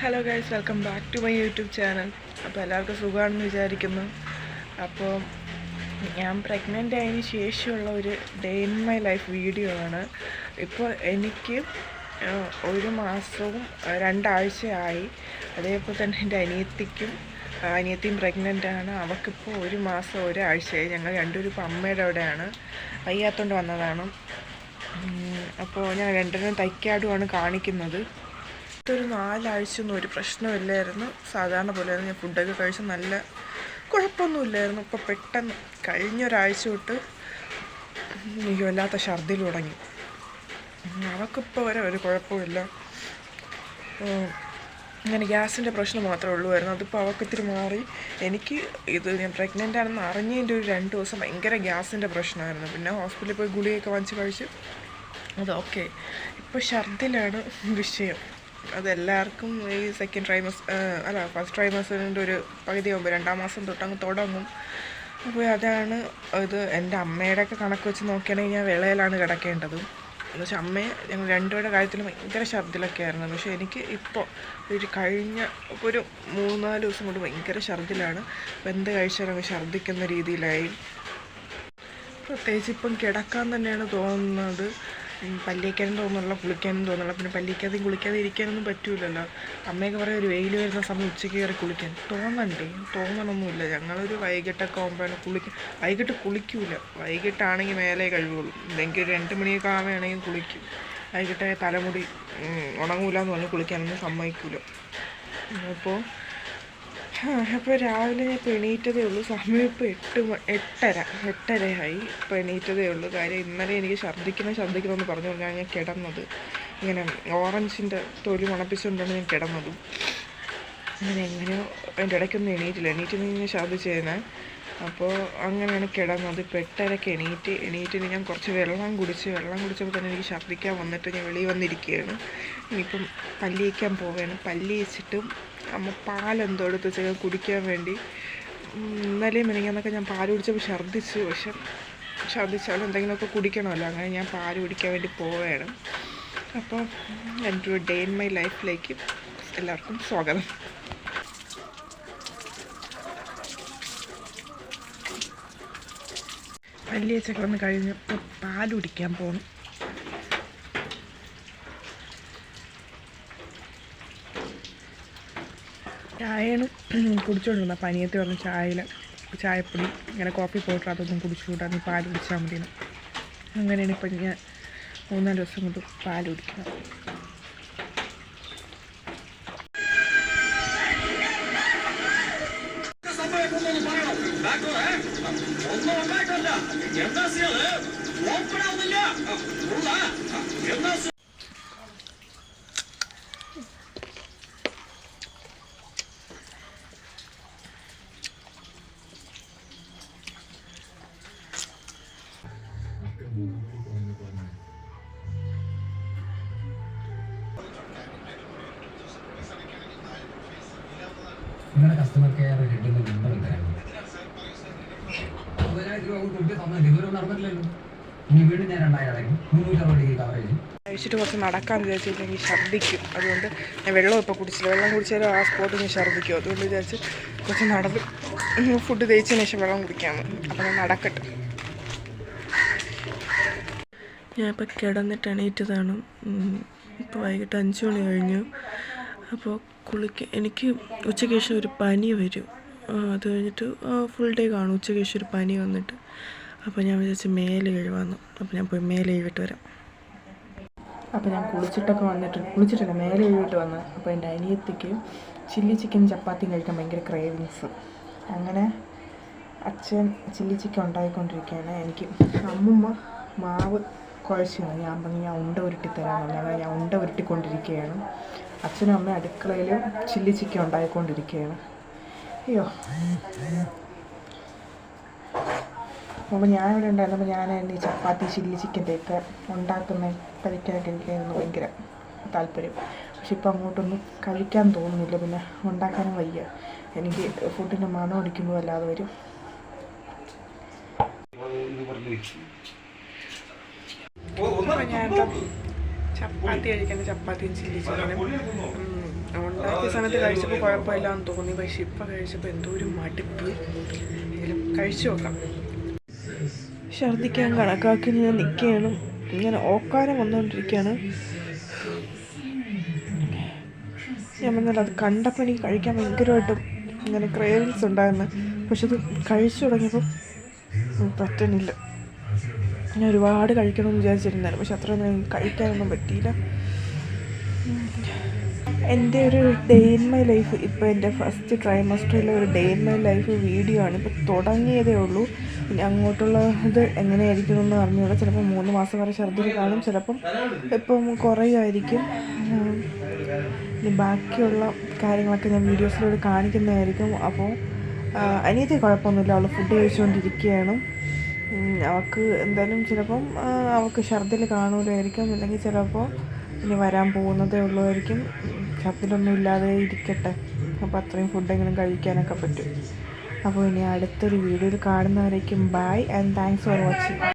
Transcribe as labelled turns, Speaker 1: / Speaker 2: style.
Speaker 1: Hello guys, welcome back to my YouTube channel. അപ്പോൾ എല്ലാവർക്കും സുഖമാണെന്ന് വിചാരിക്കുന്നു. അപ്പോൾ ഞാൻ പ്രഗ്നൻ്റ് ആയതിന് ശേഷമുള്ള ഒരു day in my life video ആണ്. ഇപ്പോൾ എനിക്ക് 1 മാസവും 2 ആഴ്ചയായി. അതേപോലെ തന്നെ എൻ്റെ അനിയത്തിയും പ്രഗ്നൻ്റ് ആണ്. അവൾക്കിപ്പോൾ 1 മാസം 1 ആഴ്ചയായി. ഞങ്ങൾ രണ്ടുപേരും ഇപ്പോൾ അമ്മയുടെ അവിടെയാണ്, വയ്യാത്തോണ്ട് വന്നതാണ്. അപ്പോൾ ഞാൻ രണ്ടിനും തൈക്കാടുമാണ് കാണിക്കുന്നത്. ഒരു 4 ആഴ്ചയൊന്നും ഒരു പ്രശ്നമില്ലായിരുന്നു, സാധാരണ പോലെയായിരുന്നു. ഞാൻ ഫുഡൊക്കെ കഴിച്ച് നല്ല കുഴപ്പമൊന്നുമില്ലായിരുന്നു. ഇപ്പോൾ പെട്ടെന്ന് കഴിഞ്ഞൊരാഴ്ച തൊട്ട് എനിക്ക് വല്ലാത്ത ഛർദിൽ തുടങ്ങി. അവൾക്കിപ്പോൾ വരെ ഒരു കുഴപ്പമില്ല. അങ്ങനെ ഗ്യാസിൻ്റെ പ്രശ്നം മാത്രമേ ഉള്ളുവായിരുന്നു. അതിപ്പോൾ അവൾക്ക് ഇത്തിരി മാറി. എനിക്ക് ഞാൻ പ്രഗ്നൻ്റ് ആണെന്ന് അറിഞ്ഞതിൻ്റെ ഒരു 2 ദിവസം ഭയങ്കര ഗ്യാസിൻ്റെ പ്രശ്നമായിരുന്നു. പിന്നെ ഹോസ്പിറ്റലിൽ പോയി ഗുളികയൊക്കെ വാങ്ങിച്ച് കഴിച്ച് അതൊക്കെ. ഇപ്പോൾ ഛർദിലാണ് വിഷയം. അതെല്ലാവർക്കും ഈ ഫസ്റ്റ് ട്രൈമസ്റ്ററിൻ്റെ ഒരു പകുതിയാകുമ്പോൾ 2-ാം മാസം തൊട്ടങ്ങ് തുടങ്ങും. അപ്പോൾ അതാണ് ഇത്. എൻ്റെ അമ്മയുടെയൊക്കെ കണക്ക് വെച്ച് നോക്കുകയാണെങ്കിൽ ഞാൻ വിളയിലാണ് കിടക്കേണ്ടത്. എന്ന് വെച്ചാൽ ഞങ്ങൾ രണ്ടുപേരുടെ കാര്യത്തിൽ ഭയങ്കര ഛർദിലൊക്കെ ആയിരുന്നു. പക്ഷേ എനിക്ക് ഇപ്പോൾ കഴിഞ്ഞ ഒരു 3-4 ദിവസം കൊണ്ട് ഭയങ്കര ഛർദിലാണ്. അപ്പോൾ എന്ത് കഴിച്ചാലും ഛർദിക്കുന്ന രീതിയിലായി. പ്രത്യേകിച്ച് ഇപ്പം കിടക്കാൻ തന്നെയാണ് തോന്നുന്നത്. പല്ലിക്കാനും തോന്നുന്നില്ല, കുളിക്കാനും തോന്നുന്നില്ല. പിന്നെ പല്ലിക്കാതെയും കുളിക്കാതെ ഇരിക്കാനൊന്നും പറ്റൂലല്ലോ. അമ്മയൊക്കെ പറയും ഒരു വെയിൽ വരുന്ന സമയം ഉച്ചയ്ക്ക് കയറി കുളിക്കാൻ തോന്നണമൊന്നുമില്ല. ഞങ്ങളൊരു വൈകിട്ടൊക്കെ ആകുമ്പോഴാണ് വൈകിട്ട് കുളിക്കൂല. വൈകിട്ടാണെങ്കിൽ മേലെ കഴുകുള്ളൂ. ഇല്ലെങ്കിൽ 2 മണിയൊക്കെ ആവുകയാണെങ്കിൽ കുളിക്കും. വൈകിട്ട് തലമുടി ഉണങ്ങൂല എന്ന് പറഞ്ഞ് കുളിക്കാനൊന്നും സമ്മതിക്കൂല. അപ്പോൾ രാവിലെ ഞാൻ ഇപ്പോൾ എണീറ്റതേ ഉള്ളൂ. സമയം ഇപ്പോൾ 8:30 ഇപ്പോൾ എണീറ്റതേ ഉള്ളൂ. കാര്യം ഇന്നലെ എനിക്ക് ഛർദ്ദിക്കണമെന്ന് പറഞ്ഞുകൊണ്ടാണ് ഞാൻ കിടന്നത്. ഇങ്ങനെ ഓറഞ്ചിൻ്റെ തൊലി മുളപ്പിച്ചുകൊണ്ടാണ് ഞാൻ കിടന്നതും. അങ്ങനെ എങ്ങനെയോ അതിൻ്റെ ഇടയ്ക്കൊന്നും എണീറ്റ് ഞാൻ ഛർദ്ദിച്ചതിന്. അപ്പോൾ അങ്ങനെയാണ് കിടന്നത്. ഇപ്പോൾ 8:30 എണീറ്റിന് ഞാൻ കുറച്ച് വെള്ളം കുടിച്ചപ്പോൾ തന്നെ എനിക്ക് ഛർദ്ദിക്കാൻ വന്നിട്ട് ഞാൻ വെളിയിൽ വന്നിരിക്കുകയാണ്. ഇനിയിപ്പം പല്ല് തേക്കാൻ പോവുകയാണ്. പല്ല് തേച്ചിട്ടും അമ്മ പാലെന്തോ എടുത്ത് വെച്ചാൽ കുടിക്കാൻ വേണ്ടി. ഇന്നലെയും മിനിങ്ങാന്നൊക്കെ ഞാൻ പാല് കുടിച്ചപ്പോൾ ഛർദ്ദിച്ചു. പക്ഷെ ഛർദ്ദിച്ചാലും എന്തെങ്കിലുമൊക്കെ കുടിക്കണമല്ലോ. അങ്ങനെ ഞാൻ പാല് കുടിക്കാൻ വേണ്ടി പോവുകയാണ്. അപ്പോൾ എൻ്റെ ഒരു ഡേ ഇൻ മൈ ലൈഫിലേക്ക് എല്ലാവർക്കും സ്വാഗതം. പല്ല് തേച്ചൊക്കെ വന്ന് കഴിഞ്ഞപ്പോൾ പാല് കുടിക്കാൻ പോകണം. ചായയാണ് കുടിച്ചുകൊണ്ടിരുന്നത്. അപ്പം അനിയത്തി പറഞ്ഞ ചായപ്പൊടി ഇങ്ങനെ കോഫി പൗഡർ അതൊന്നും കുടിച്ചുകൂടാ, നീ പാല് കുടിച്ചാൽ മതിയെന്ന്. അങ്ങനെയാണ് ഇപ്പം ഞാൻ 3-4 ദിവസം കൊണ്ട് പാല് കുടിക്കുന്നത്.
Speaker 2: നിങ്ങളുടെ കസ്റ്റമർ കെയർ ഹെഡിന്റെ നമ്പർ തരാം. 10,000 രൂപ കൊടുത്ത് തന്നില്ല, ഇതുവരെ നടന്നിട്ടില്ലല്ലോ. ഇനി വീണ്ടും ഞാൻ 2,000 അടയ്ക്കും. 360 കവറേജ്
Speaker 1: കഴിച്ചിട്ട് കുറച്ച് നടക്കാമെന്ന് വിചാരിച്ചില്ലെങ്കിൽ ഛർദ്ദിക്കും. അതുകൊണ്ട് ഞാൻ വെള്ളം ഇപ്പോൾ കുടിച്ചില്ല. വെള്ളം കുടിച്ചാലും ആ സ്പോട്ടിൽ ഞാൻ ഛർദ്ദിക്കും. അതുകൊണ്ട് വിചാരിച്ച് കുറച്ച് നടന്ന് ഫുഡ് തേച്ചതിന് ശേഷം വെള്ളം കുടിക്കാമെന്ന്. അപ്പോൾ ഞാൻ നടക്കട്ടെ. ഞാനിപ്പോൾ കിടന്നിട്ട് എണീറ്റതാണ്. ഇപ്പോൾ വൈകിട്ട് 5 മണി കഴിഞ്ഞു. അപ്പോൾ എനിക്ക് ഉച്ചയ്ക്ക് ശേഷം ഒരു പനി വരും. അത് കഴിഞ്ഞിട്ട് ഫുൾ ഡേ കാണും. ഉച്ചയ്ക്ക് ശേഷം ഒരു പനി വന്നിട്ട് അപ്പോൾ ഞാൻ വിചാരിച്ച് മേലെ കഴുകാമെന്ന്. അപ്പോൾ ഞാൻ പോയി മേലെ കഴുകിയിട്ട് വരാം. അപ്പോൾ ഞാൻ കുളിച്ചിട്ടില്ല, മേലെ കഴുകിയിട്ട് വന്ന്. അപ്പോൾ എൻ്റെ അനിയത്തിക്ക് ചില്ലി ചിക്കൻ ചപ്പാത്തിയും കഴിക്കാൻ ഭയങ്കര ക്രേവിങ്സ്. അങ്ങനെ അച്ഛൻ ചില്ലി ചിക്കൻ ഉണ്ടാക്കിക്കൊണ്ടിരിക്കുകയാണ്. എനിക്ക് അമ്മുമ്മ മാവ് കുഴച്ച് ഞാൻ പറഞ്ഞു ഞാൻ ഉണ്ട ഉരുട്ടി തരാമെന്ന്. അങ്ങനെ ഞാൻ ഉണ്ട ഉരുട്ടിക്കൊണ്ടിരിക്കുകയാണ്. അച്ഛനും അമ്മയും അടുക്കളയിൽ ചില്ലി ചിക്കൻ ഉണ്ടാക്കിക്കൊണ്ടിരിക്കുകയാണ്. അയ്യോ, അപ്പോൾ ഞാനിവിടെ ഉണ്ടായിരുന്നപ്പോൾ ഞാനായിരുന്നു ഈ ചപ്പാത്തി ചില്ലി ചിക്കൻ്റെയൊക്കെ കഴിക്കാനൊക്കെ എനിക്കായിരുന്നു ഭയങ്കര താല്പര്യം. പക്ഷെ ഇപ്പം അങ്ങോട്ടൊന്നും കഴിക്കാൻ തോന്നുന്നില്ല. പിന്നെ ഉണ്ടാക്കാനും വയ്യ. എനിക്ക് ഫുഡിൻ്റെ മണം അടിക്കുമ്പോൾ അല്ലാതെ വരും. അപ്പോൾ ഞാൻ ചപ്പാത്തി കഴിക്കുന്ന ചപ്പാത്തിയും ചില്ലി ചിക്കനും ഉണ്ടാക്കി സമയത്ത് കഴിച്ചപ്പോൾ കുഴപ്പമില്ലാന്ന് തോന്നി, പക്ഷെ ഇപ്പം കഴിച്ചപ്പോൾ എന്തോ ഒരു മടുപ്പ്. എങ്കിലും കഴിച്ചു നോക്കാം. ഛർദ്ദിക്കാൻ കണക്കാക്കി ഞാൻ നിൽക്കുകയാണ്, ഇങ്ങനെ ഓക്കാനം വന്നുകൊണ്ടിരിക്കുകയാണ്. ഞാൻ പറഞ്ഞാൽ അത് കണ്ടപ്പോൾ എനിക്ക് കഴിക്കാൻ ഭയങ്കരമായിട്ടും ഇങ്ങനെ ക്രേവിങ്സ് ഉണ്ടായിരുന്നു. പക്ഷെ അത് കഴിച്ചു തുടങ്ങിയപ്പോൾ പറ്റുന്നില്ല. ഞാൻ ഒരുപാട് കഴിക്കണമെന്ന് വിചാരിച്ചിരുന്നായിരുന്നു, പക്ഷെ അത്രയൊന്നും എനിക്ക് കഴിക്കാനൊന്നും പറ്റിയില്ല. എൻ്റെ ഒരു ഡേ ഇൻ മൈ ലൈഫ്, ഇപ്പോൾ എൻ്റെ ഫസ്റ്റ് ട്രൈമസ്റ്ററിലെ ഒരു day in my life video ആണ്. ഇപ്പോൾ തുടങ്ങിയതേ ഉള്ളൂ. പിന്നെ അങ്ങോട്ടുള്ള ഇത് എങ്ങനെയായിരിക്കുമെന്ന് അറിഞ്ഞൂടെ. ചിലപ്പോൾ 3 മാസം വരെ ഛർദ്ദിൽ കാണും, ചിലപ്പം ഇപ്പം കുറയുമായിരിക്കും. ഇനി ബാക്കിയുള്ള കാര്യങ്ങളൊക്കെ ഞാൻ വീഡിയോസിലൂടെ കാണിക്കുന്നതായിരിക്കും. അപ്പോൾ അനിയത്തി കുഴപ്പമൊന്നുമില്ല, അവൾ ഫുഡ് കഴിച്ചുകൊണ്ടിരിക്കുകയാണ്. അവൾക്ക് എന്തായാലും ചിലപ്പം അവൾക്ക് ഛർദ്ദിൽ കാണൂലായിരിക്കും, അല്ലെങ്കിൽ ചിലപ്പോൾ ഇനി വരാൻ പോകുന്നതേ ഉള്ളൂമായിരിക്കും. ഛർദ്ദിലൊന്നും ഇല്ലാതെ ഇരിക്കട്ടെ, അപ്പോൾ അത്രയും ഫുഡെങ്കിലും കഴിക്കാനൊക്കെ പറ്റും. അപ്പോൾ ഇനി അടുത്തൊരു വീഡിയോയിൽ കാണുന്നവരേക്കും bye and thanks for watching.